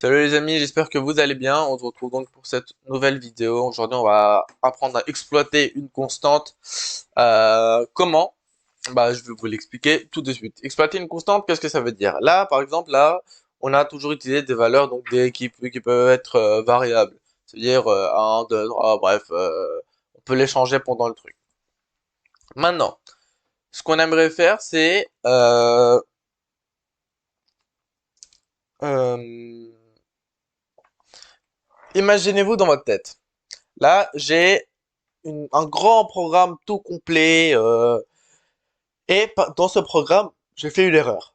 Salut les amis, j'espère que vous allez bien. On se retrouve donc pour cette nouvelle vidéo. Aujourd'hui, on va apprendre à exploiter une constante. Comment? Bah, je vais vous l'expliquer tout de suite. Exploiter une constante, qu'est-ce que ça veut dire? Là, par exemple, là, on a toujours utilisé des valeurs donc qui peuvent être variables. C'est-à-dire 1, 2, 3, bref, on peut les changer pendant le truc. Maintenant, ce qu'on aimerait faire, c'est euh, imaginez-vous dans votre tête. Là, j'ai un grand programme tout complet dans ce programme, j'ai fait une erreur.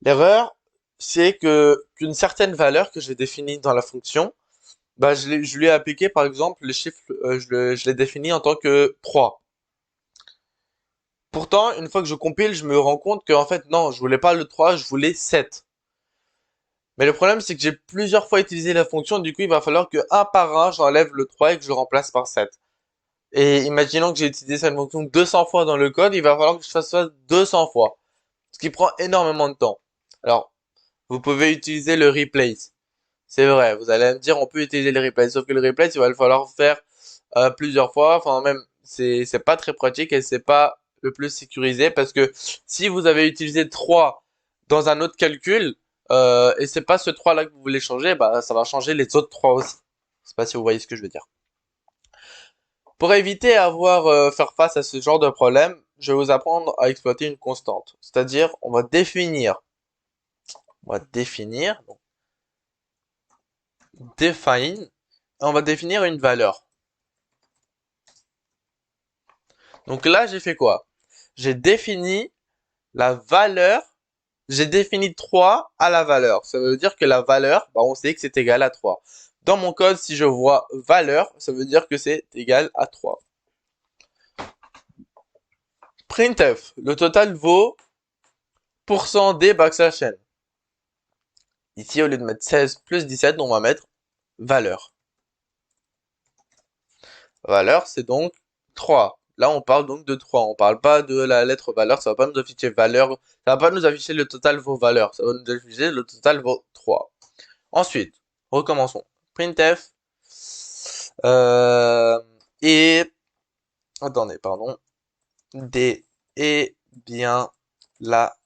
L'erreur, c'est que qu'une certaine valeur que j'ai définie dans la fonction, bah je lui ai appliqué par exemple le chiffre, je l'ai défini en tant que 3. Pourtant, une fois que je compile, je me rends compte que en fait non, je voulais pas le 3, je voulais 7. Mais le problème, c'est que j'ai plusieurs fois utilisé la fonction, du coup il va falloir que un par un, j'enlève le 3 et que je le remplace par 7. Et imaginons que j'ai utilisé cette fonction 200 fois dans le code, il va falloir que je fasse ça 200 fois. Ce qui prend énormément de temps. Alors, vous pouvez utiliser le replace. C'est vrai, vous allez me dire on peut utiliser le replace, sauf que le replace, il va falloir faire plusieurs fois, enfin même c'est pas très pratique et c'est pas le plus sécurisé parce que si vous avez utilisé 3 dans un autre calcul et c'est pas ce 3 là que vous voulez changer, bah ça va changer les autres 3 aussi. Je sais pas si vous voyez ce que je veux dire. Pour éviter avoir faire face à ce genre de problème, je vais vous apprendre à exploiter une constante. C'est-à-dire, on va définir, donc define, et on va définir une valeur. Donc là, j'ai fait quoi? J'ai défini la valeur, j'ai défini 3 à la valeur. Ça veut dire que la valeur, bah, on sait que c'est égal à 3. Dans mon code, si je vois valeur, ça veut dire que c'est égal à 3. Printf, le total vaut %d backslash n. Ici, au lieu de mettre 16 plus 17, on va mettre valeur. Valeur, c'est donc 3. Là, on parle donc de 3. On parle pas de la lettre valeur. Ça va pas nous afficher valeur. Ça va pas nous afficher le total vaut valeur. Ça va nous afficher le total vaut 3. Ensuite, recommençons. Printf. Euh, et, attendez, pardon. D est bien la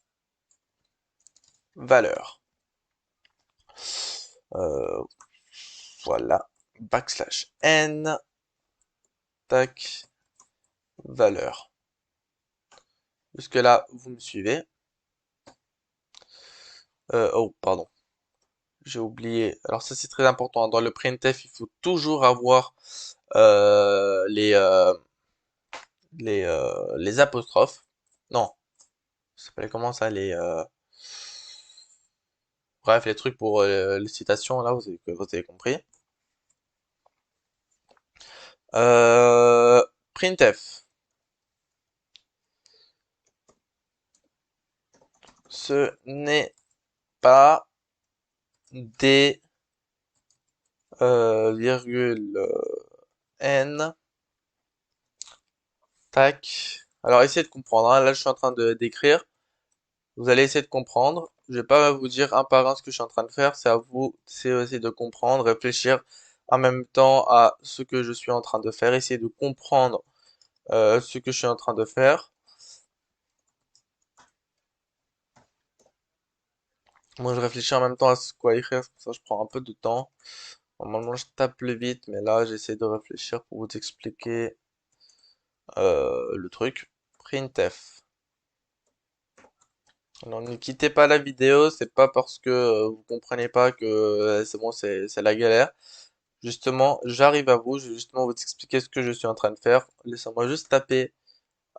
valeur. Euh, voilà. Backslash n. Tac. Valeur. Jusque là, vous me suivez. Oh, pardon. J'ai oublié. Alors ça c'est très important. Dans le printf, il faut toujours avoir les apostrophes. Non, ça s'appelait comment ça bref, les trucs pour les citations là, vous avez compris. Printf. Ce n'est pas des virgule n. Tac. Alors essayez de comprendre, hein. Là je suis en train de d'écrire. Vous allez essayer de comprendre. Je vais pas vous dire un par un ce que je suis en train de faire. C'est à vous, c'est aussi de comprendre, réfléchir en même temps à ce que je suis en train de faire. Essayer de comprendre ce que je suis en train de faire. Moi, je réfléchis en même temps à ce quoi écrire. C'est pour ça que je prends un peu de temps. Normalement, je tape plus vite, mais là, j'essaie de réfléchir pour vous expliquer le truc. Printf. Alors, ne quittez pas la vidéo. C'est pas parce que vous comprenez pas que c'est bon, c'est la galère. Justement, j'arrive à vous, je vais justement vous expliquer ce que je suis en train de faire. Laissez-moi juste taper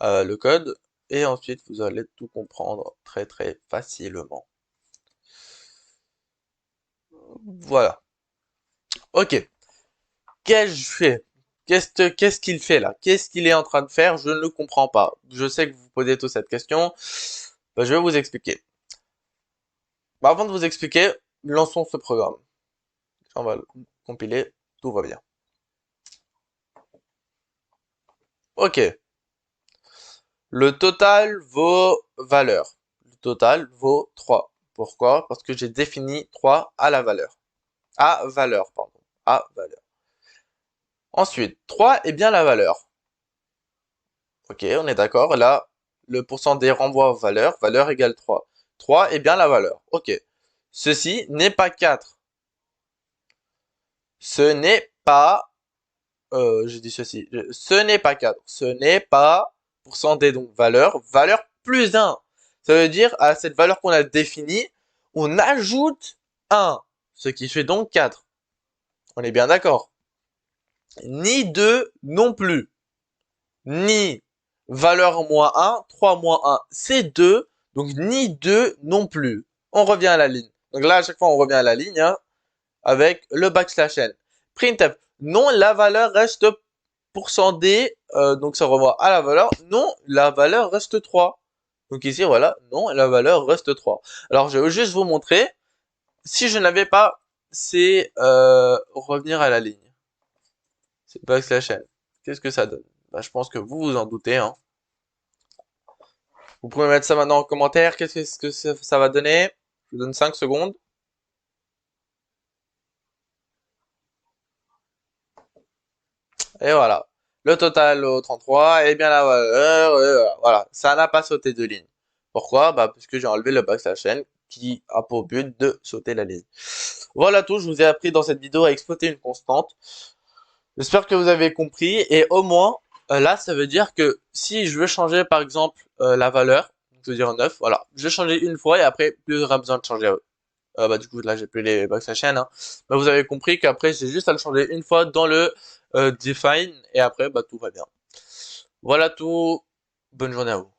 le code et ensuite vous allez tout comprendre très très facilement. Voilà. Ok. Qu'ai-je fait? Qu'est-ce qu'il fait là? Qu'est-ce qu'il est en train de faire? Je ne le comprends pas. Je sais que vous posez tous cette question. Bah, je vais vous expliquer. Bah, avant de vous expliquer, lançons ce programme. On va le compiler. Tout va bien. Ok. Le total vaut valeur. Le total vaut 3. Pourquoi? Parce que j'ai défini 3 à la valeur. À valeur, pardon. À valeur. Ensuite, 3 est bien la valeur. Ok, on est d'accord. Là, le pourcent des renvoie valeur. Valeur égale 3. 3 est bien la valeur. Ok. Ceci n'est pas 4. Ce n'est pas... je dis ceci. Ce n'est pas 4. Ce n'est pas pourcent des donc valeur. Valeur plus 1. Ça veut dire à cette valeur qu'on a définie, on ajoute 1. Ce qui fait donc 4. On est bien d'accord. Ni 2 non plus. Ni valeur moins 1, 3 moins 1, c'est 2. Donc ni 2 non plus. On revient à la ligne. Donc là, à chaque fois, on revient à la ligne hein, avec le backslash n. Printf. Non, la valeur reste %d. Donc ça renvoie à la valeur. Non, la valeur reste 3. Donc ici, voilà. Non, la valeur reste 3. Alors, je vais juste vous montrer. Si je n'avais pas, c'est revenir à la ligne. C'est backslash n. Qu'est-ce que ça donne? Bah, je pense que vous vous en doutez. Hein. Vous pouvez mettre ça maintenant en commentaire. Qu'est-ce que ça va donner? Je vous donne 5 secondes. Et voilà. Le total au 33 est bien la valeur. Voilà. Ça n'a pas sauté de ligne. Pourquoi? Bah, parce que j'ai enlevé le backslash n qui a pour but de sauter la ligne. Voilà tout. Je vous ai appris dans cette vidéo à exploiter une constante. J'espère que vous avez compris. Et au moins, là, ça veut dire que si je veux changer, par exemple, la valeur, je veux dire 9, voilà. Je vais changer une fois et après, plus j'aurai besoin de changer. Bah, du coup, là, j'ai plus les backslash n. Hein. Bah, vous avez compris qu'après, j'ai juste à le changer une fois dans le define et après, bah, tout va bien. Voilà tout. Bonne journée à vous.